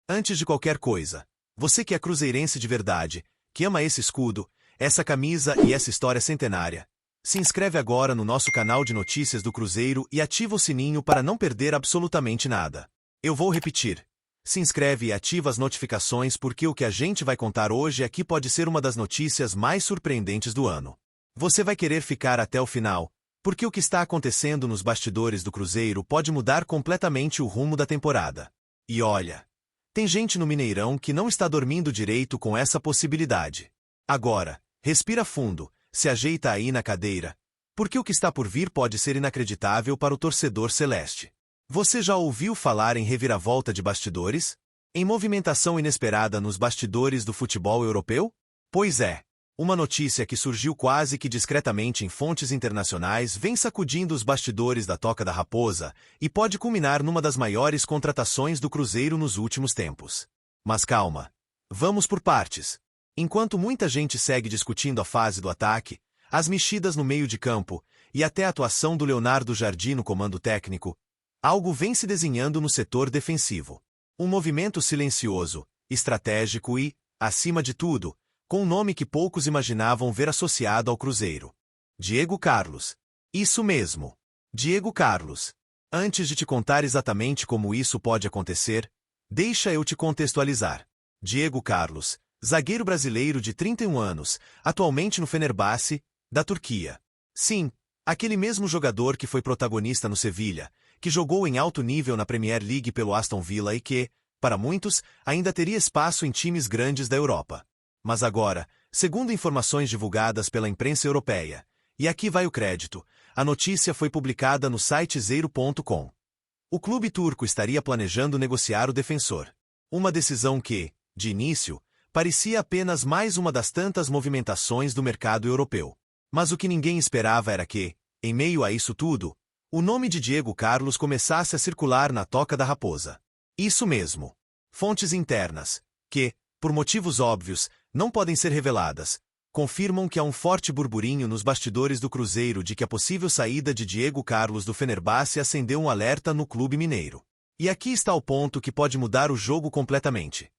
Antes de qualquer coisa, você que é cruzeirense de verdade, que ama esse escudo, essa camisa e essa história centenária, se inscreve agora no nosso canal de notícias do Cruzeiro e ativa o sininho para não perder absolutamente nada. Eu vou repetir. Se inscreve e ativa as notificações porque o que a gente vai contar hoje aqui pode ser uma das notícias mais surpreendentes do ano. Você vai querer ficar até o final, porque o que está acontecendo nos bastidores do Cruzeiro pode mudar completamente o rumo da temporada. E olha, tem gente no Mineirão que não está dormindo direito com essa possibilidade. Agora, respira fundo, se ajeita aí na cadeira, porque o que está por vir pode ser inacreditável para o torcedor celeste. Você já ouviu falar em reviravolta de bastidores? Em movimentação inesperada nos bastidores do futebol europeu? Pois é, uma notícia que surgiu quase que discretamente em fontes internacionais vem sacudindo os bastidores da Toca da Raposa e pode culminar numa das maiores contratações do Cruzeiro nos últimos tempos. Mas calma, vamos por partes. Enquanto muita gente segue discutindo a fase do ataque, as mexidas no meio de campo e até a atuação do Leonardo Jardim no comando técnico, algo vem se desenhando no setor defensivo. Um movimento silencioso, estratégico e, acima de tudo, com um nome que poucos imaginavam ver associado ao Cruzeiro. Diego Carlos. Isso mesmo. Diego Carlos. Antes de te contar exatamente como isso pode acontecer, deixa eu te contextualizar. Diego Carlos, zagueiro brasileiro de 31 anos, atualmente no Fenerbahçe, da Turquia. Sim, aquele mesmo jogador que foi protagonista no Sevilha, que jogou em alto nível na Premier League pelo Aston Villa e que, para muitos, ainda teria espaço em times grandes da Europa. Mas agora, segundo informações divulgadas pela imprensa europeia, e aqui vai o crédito, a notícia foi publicada no site Zero.com. O clube turco estaria planejando negociar o defensor. Uma decisão que, de início, parecia apenas mais uma das tantas movimentações do mercado europeu. Mas o que ninguém esperava era que, em meio a isso tudo, o nome de Diego Carlos começasse a circular na Toca da Raposa. Isso mesmo. Fontes internas, que, por motivos óbvios, não podem ser reveladas, confirmam que há um forte burburinho nos bastidores do Cruzeiro de que a possível saída de Diego Carlos do Fenerbahçe acendeu um alerta no clube mineiro. E aqui está o ponto que pode mudar o jogo completamente.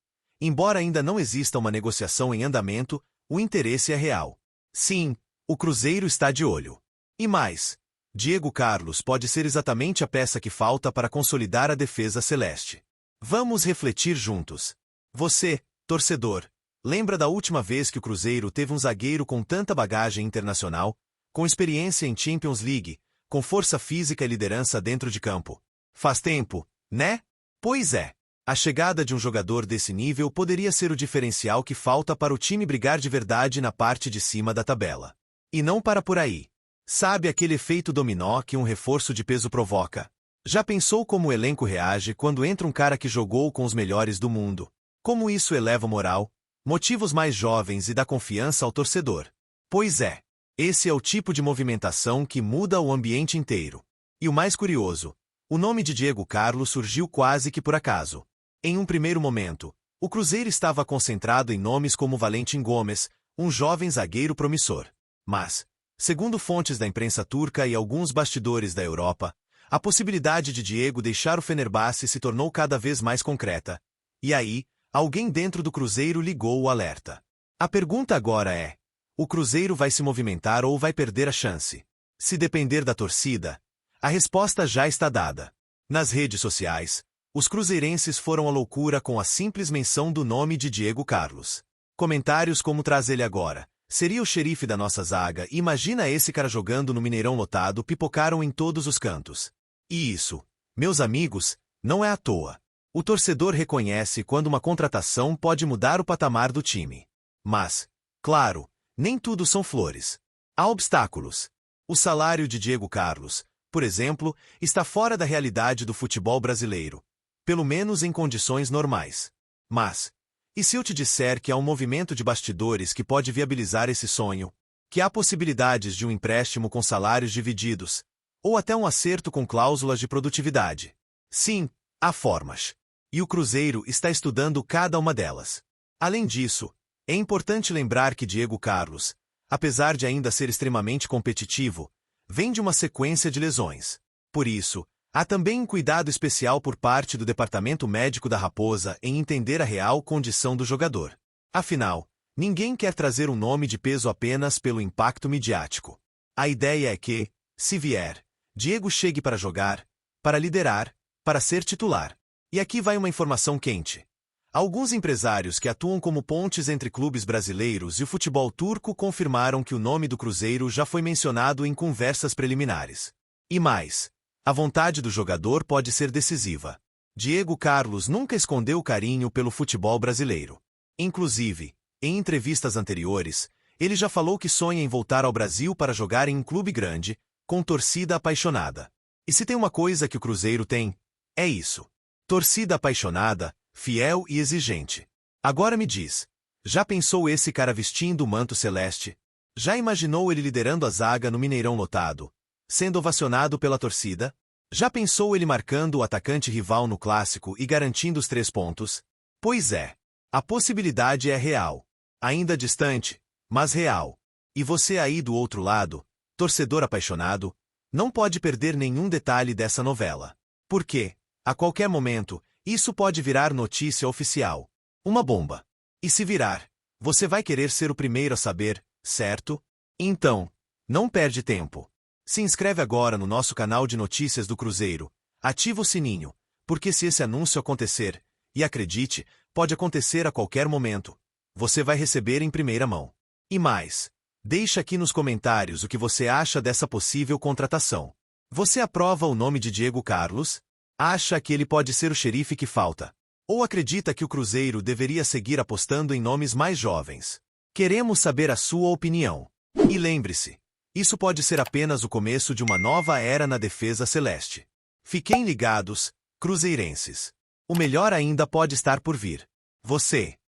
Embora ainda não exista uma negociação em andamento, o interesse é real. Sim, o Cruzeiro está de olho. E mais, Diego Carlos pode ser exatamente a peça que falta para consolidar a defesa celeste. Vamos refletir juntos. Você, torcedor, lembra da última vez que o Cruzeiro teve um zagueiro com tanta bagagem internacional, com experiência em Champions League, com força física e liderança dentro de campo? Faz tempo, né? Pois é. A chegada de um jogador desse nível poderia ser o diferencial que falta para o time brigar de verdade na parte de cima da tabela. E não para por aí. Sabe aquele efeito dominó que um reforço de peso provoca? Já pensou como o elenco reage quando entra um cara que jogou com os melhores do mundo? Como isso eleva o moral, motiva os mais jovens e dá confiança ao torcedor? Pois é, esse é o tipo de movimentação que muda o ambiente inteiro. E o mais curioso, o nome de Diego Carlos surgiu quase que por acaso. Em um primeiro momento, o Cruzeiro estava concentrado em nomes como Valentim Gomes, um jovem zagueiro promissor. Mas, segundo fontes da imprensa turca e alguns bastidores da Europa, a possibilidade de Diego deixar o Fenerbahçe se tornou cada vez mais concreta. E aí, alguém dentro do Cruzeiro ligou o alerta. A pergunta agora é: o Cruzeiro vai se movimentar ou vai perder a chance? Se depender da torcida, a resposta já está dada. Nas redes sociais, os cruzeirenses foram à loucura com a simples menção do nome de Diego Carlos. Comentários como traz ele agora. Seria o xerife da nossa zaga, imagina esse cara jogando no Mineirão lotado, pipocaram em todos os cantos. E isso, meus amigos, não é à toa. O torcedor reconhece quando uma contratação pode mudar o patamar do time. Mas, claro, nem tudo são flores. Há obstáculos. O salário de Diego Carlos, por exemplo, está fora da realidade do futebol brasileiro, pelo menos em condições normais. Mas, e se eu te disser que há um movimento de bastidores que pode viabilizar esse sonho? Que há possibilidades de um empréstimo com salários divididos, ou até um acerto com cláusulas de produtividade? Sim, há formas. E o Cruzeiro está estudando cada uma delas. Além disso, é importante lembrar que Diego Carlos, apesar de ainda ser extremamente competitivo, vem de uma sequência de lesões. Por isso, Há também um cuidado especial por parte do departamento médico da Raposa em entender a real condição do jogador. Afinal, ninguém quer trazer um nome de peso apenas pelo impacto midiático. A ideia é que, se vier, Diego chegue para jogar, para liderar, para ser titular. E aqui vai uma informação quente. Alguns empresários que atuam como pontes entre clubes brasileiros e o futebol turco confirmaram que o nome do Cruzeiro já foi mencionado em conversas preliminares. E mais, a vontade do jogador pode ser decisiva. Diego Carlos nunca escondeu carinho pelo futebol brasileiro. Inclusive, em entrevistas anteriores, ele já falou que sonha em voltar ao Brasil para jogar em um clube grande, com torcida apaixonada. E se tem uma coisa que o Cruzeiro tem, é isso. Torcida apaixonada, fiel e exigente. Agora me diz, já pensou esse cara vestindo o manto celeste? Já imaginou ele liderando a zaga no Mineirão lotado, sendo ovacionado pela torcida? Já pensou ele marcando o atacante rival no clássico e garantindo os 3 pontos? Pois é, a possibilidade é real. Ainda distante, mas real. E você aí do outro lado, torcedor apaixonado, não pode perder nenhum detalhe dessa novela. Porque, a qualquer momento, isso pode virar notícia oficial. Uma bomba. E se virar, você vai querer ser o primeiro a saber, certo? Então, não perde tempo. Se inscreve agora no nosso canal de notícias do Cruzeiro, ativa o sininho, porque se esse anúncio acontecer, e acredite, pode acontecer a qualquer momento, você vai receber em primeira mão. E mais, deixa aqui nos comentários o que você acha dessa possível contratação. Você aprova o nome de Diego Carlos? Acha que ele pode ser o xerife que falta? Ou acredita que o Cruzeiro deveria seguir apostando em nomes mais jovens? Queremos saber a sua opinião. E lembre-se, isso pode ser apenas o começo de uma nova era na defesa celeste. Fiquem ligados, cruzeirenses. O melhor ainda pode estar por vir. Você